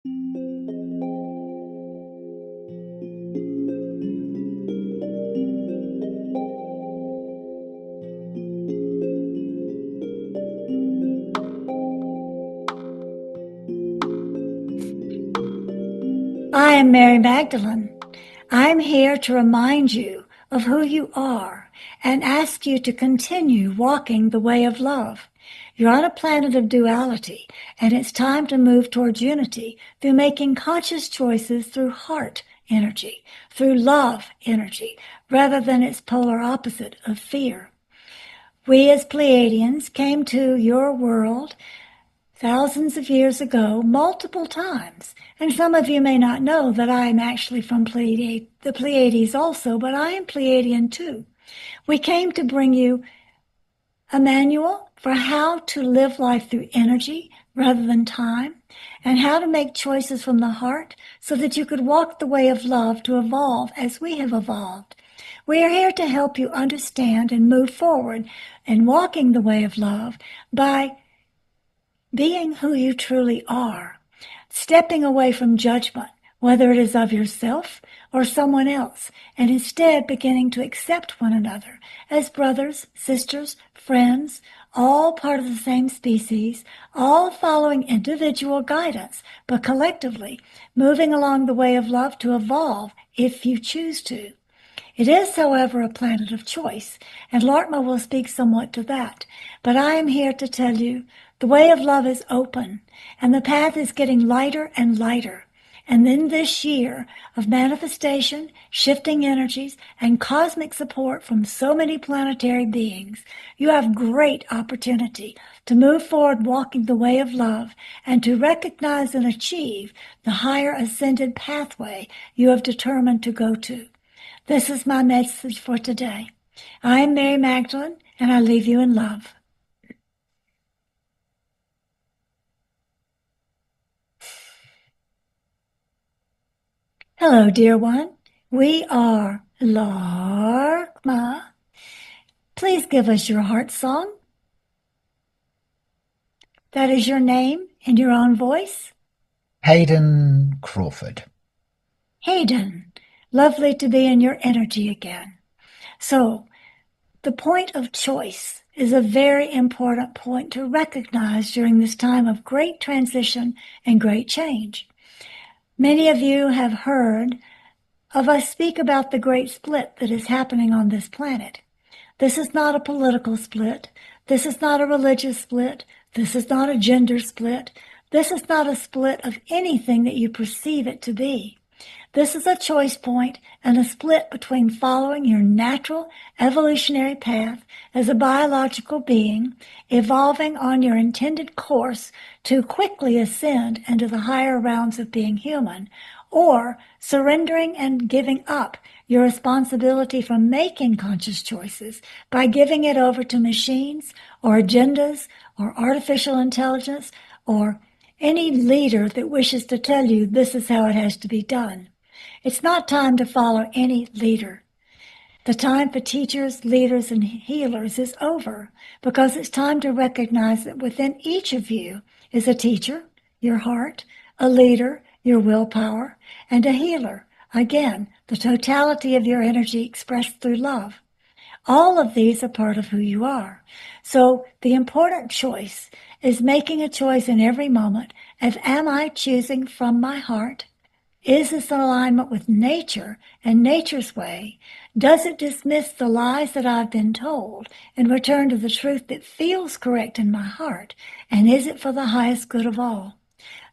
I am Mary Magdalene. I'm here to remind you of who you are and ask you to continue walking the way of love. You're on a planet of duality, and it's time to move towards unity through making conscious choices through heart energy, through love energy, rather than its polar opposite of fear. We as Pleiadians came to your world thousands of years ago, multiple times. And some of you may not know that I am actually from the Pleiades also, but I am Pleiadian too. We came to bring you a manual for how to live life through energy rather than time, and how to make choices from the heart so that you could walk the way of love to evolve as we have evolved. We are here to help you understand and move forward in walking the way of love by being who you truly are, stepping away from judgment, whether it is of yourself or someone else, and instead beginning to accept one another as brothers, sisters, friends, all part of the same species, all following individual guidance, but collectively moving along the way of love to evolve if you choose to. It is, however, a planet of choice, and Laarkmaa will speak somewhat to that. But I am here to tell you the way of love is open, and the path is getting lighter and lighter. And in this year of manifestation, shifting energies, and cosmic support from so many planetary beings, you have great opportunity to move forward walking the way of love and to recognize and achieve the higher ascended pathway you have determined to go to. This is my message for today. I am Mary Magdalene, and I leave you in love. Hello, dear one. We are Laarkmaa. Please give us your heart song. That is your name in your own voice. Hayden Crawford. Hayden, lovely to be in your energy again. So, the point of choice is a very important point to recognize during this time of great transition and great change. Many of you have heard of us speak about the great split that is happening on this planet. This is not a political split. This is not a religious split. This is not a gender split. This is not a split of anything that you perceive it to be. This is a choice point and a split between following your natural evolutionary path as a biological being, evolving on your intended course to quickly ascend into the higher realms of being human, or surrendering and giving up your responsibility for making conscious choices by giving it over to machines or agendas or artificial intelligence or any leader that wishes to tell you this is how it has to be done. It's not time to follow any leader. The time for teachers, leaders, and healers is over because it's time to recognize that within each of you is a teacher, your heart, a leader, your willpower, and a healer, again, the totality of your energy expressed through love. All of these are part of who you are. So the important choice is making a choice in every moment of, am I choosing from my heart? Is this in alignment with nature and nature's way? Does it dismiss the lies that I've been told and return to the truth that feels correct in my heart? And is it for the highest good of all?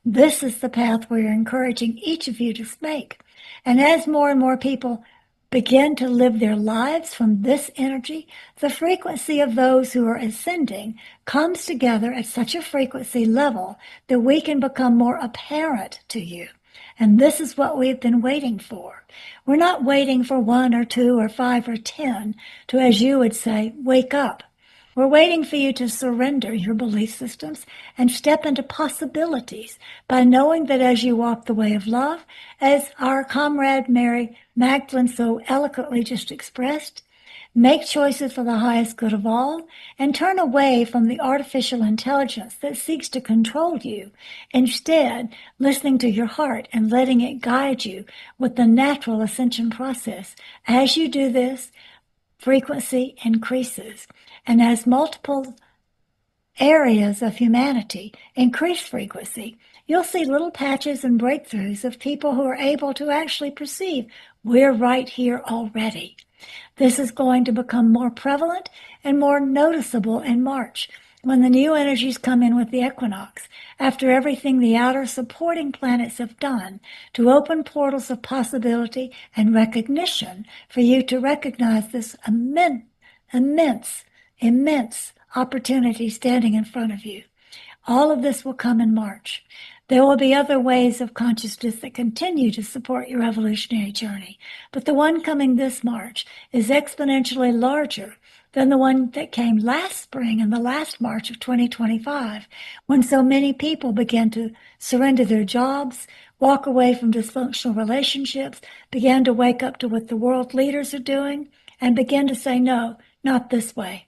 This is the path we're encouraging each of you to make. And as more and more people begin to live their lives from this energy, the frequency of those who are ascending comes together at such a frequency level that we can become more apparent to you. And this is what we've been waiting for. We're not waiting for 1 or 2 or 5 or 10 to, as you would say, wake up. We're waiting for you to surrender your belief systems and step into possibilities by knowing that as you walk the way of love, as our comrade Mary Magdalene so eloquently just expressed, Make choices for the highest good of all, and turn away from the artificial intelligence that seeks to control you, instead listening to your heart and letting it guide you with the natural ascension process. As you do this, frequency increases, and as multiple areas of humanity increase frequency, you'll see little patches and breakthroughs of people who are able to actually perceive we're right here already. This is going to become more prevalent and more noticeable in March, when the new energies come in with the equinox, after everything the outer supporting planets have done to open portals of possibility and recognition for you to recognize this immense opportunity standing in front of you. All of this will come in March. There will be other ways of consciousness that continue to support your evolutionary journey, but the one coming this March is exponentially larger than the one that came last spring and the last March of 2025, when so many people began to surrender their jobs, walk away from dysfunctional relationships, began to wake up to what the world leaders are doing, and begin to say, no, not this way.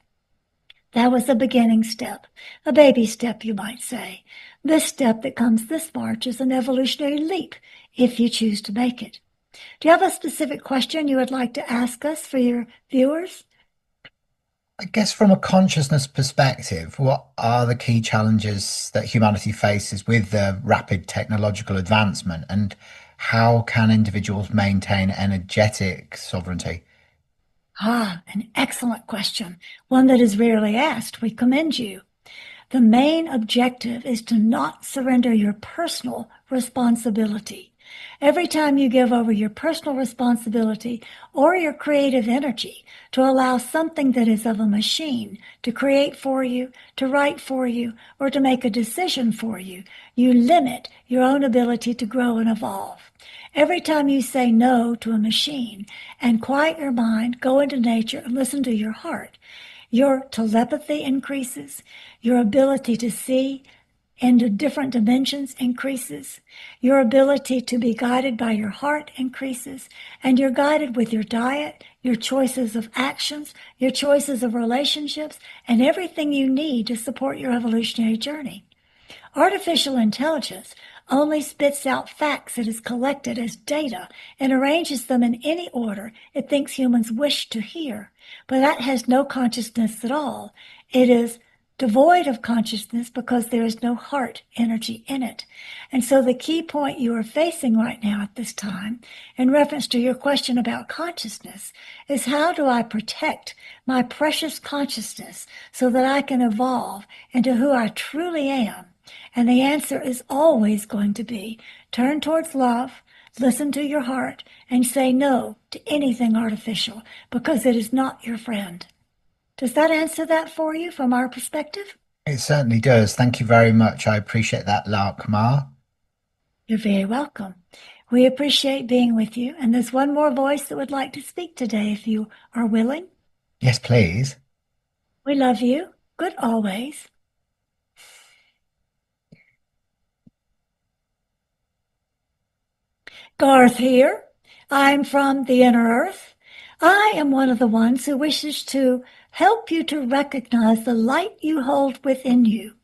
That was the beginning step, a baby step, you might say. This step that comes this March is an evolutionary leap, if you choose to make it. Do you have a specific question you would like to ask us for your viewers? I guess from a consciousness perspective, what are the key challenges that humanity faces with the rapid technological advancement, and how can individuals maintain energetic sovereignty? An excellent question, one that is rarely asked. We commend you. The main objective is to not surrender your personal responsibility. Every time you give over your personal responsibility or your creative energy to allow something that is of a machine to create for you, to write for you, or to make a decision for you, you limit your own ability to grow and evolve. Every time you say no to a machine and quiet your mind, go into nature and listen to your heart, your telepathy increases, your ability to see into different dimensions increases, your ability to be guided by your heart increases, and you're guided with your diet, your choices of actions, your choices of relationships, and everything you need to support your evolutionary journey. Artificial intelligence only spits out facts it has collected as data and arranges them in any order it thinks humans wish to hear. But that has no consciousness at all. It is devoid of consciousness because there is no heart energy in it. And so the key point you are facing right now at this time, in reference to your question about consciousness, is how do I protect my precious consciousness so that I can evolve into who I truly am? And the answer is always going to be turn towards love, listen to your heart, and say no to anything artificial because it is not your friend. Does that answer that for you from our perspective? It certainly does. Thank you very much. I appreciate that, Laarkmaa. You're very welcome. We appreciate being with you. And there's one more voice that would like to speak today if you are willing. Yes, please. We love you. Good always. Garth here. I'm from the inner earth. I am one of the ones who wishes to help you to recognize the light you hold within you.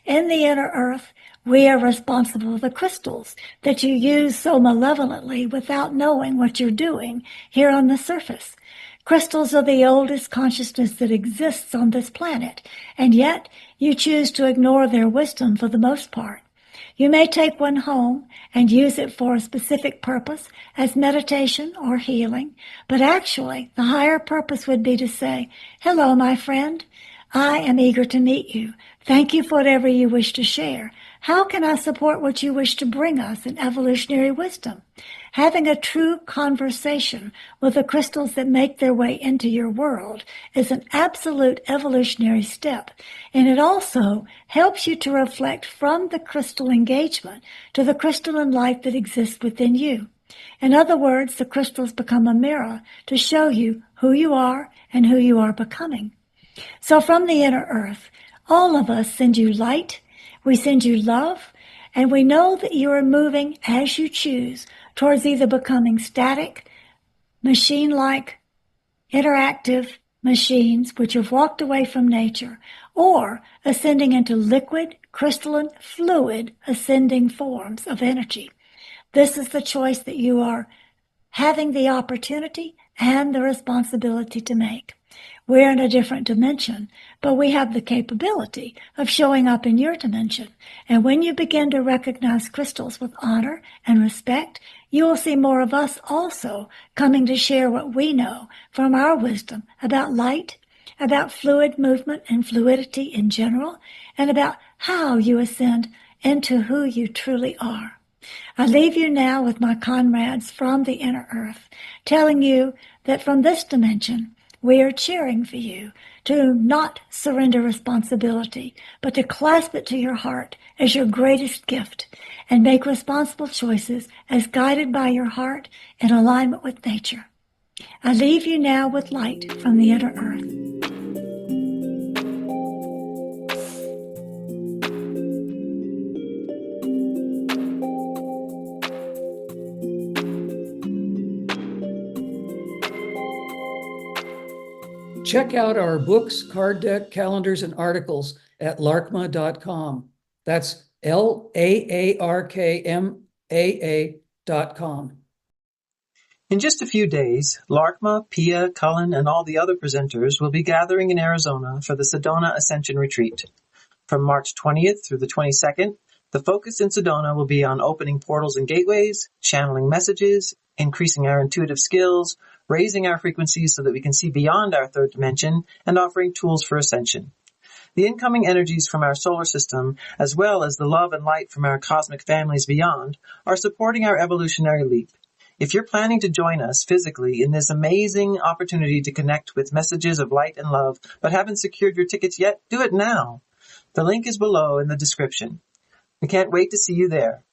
In the inner earth, we are responsible for the crystals that you use so malevolently without knowing what you're doing here on the surface. Crystals are the oldest consciousness that exists on this planet, and yet you choose to ignore their wisdom for the most part. You may take one home and use it for a specific purpose as meditation or healing, but actually the higher purpose would be to say, hello, my friend. I am eager to meet you. Thank you for whatever you wish to share. How can I support what you wish to bring us in evolutionary wisdom? Having a true conversation with the crystals that make their way into your world is an absolute evolutionary step, and it also helps you to reflect from the crystal engagement to the crystalline light that exists within you. In other words, the crystals become a mirror to show you who you are and who you are becoming. So from the inner earth, all of us send you light, we send you love, and we know that you are moving as you choose towards either becoming static, machine-like, interactive, machines which have walked away from nature, or ascending into liquid, crystalline, fluid, ascending forms of energy. This is the choice that you are having the opportunity and the responsibility to make. We're in a different dimension, but we have the capability of showing up in your dimension. And when you begin to recognize crystals with honor and respect, you will see more of us also coming to share what we know from our wisdom about light, about fluid movement and fluidity in general, and about how you ascend into who you truly are. I leave you now with my comrades from the inner earth, telling you that from this dimension, we are cheering for you to not surrender responsibility, but to clasp it to your heart as your greatest gift and make responsible choices as guided by your heart in alignment with nature. I leave you now with light from the inner earth. Check out our books, card deck, calendars, and articles at laarkmaa.com. That's LAARKMAA.com. In just a few days, Laarkmaa, Pia, Cullen, and all the other presenters will be gathering in Arizona for the Sedona Ascension Retreat. From March 20th through the 22nd, the focus in Sedona will be on opening portals and gateways, channeling messages, increasing our intuitive skills, raising our frequencies so that we can see beyond our third dimension, and offering tools for ascension. The incoming energies from our solar system, as well as the love and light from our cosmic families beyond, are supporting our evolutionary leap. If you're planning to join us physically in this amazing opportunity to connect with messages of light and love, but haven't secured your tickets yet, do it now. The link is below in the description. We can't wait to see you there.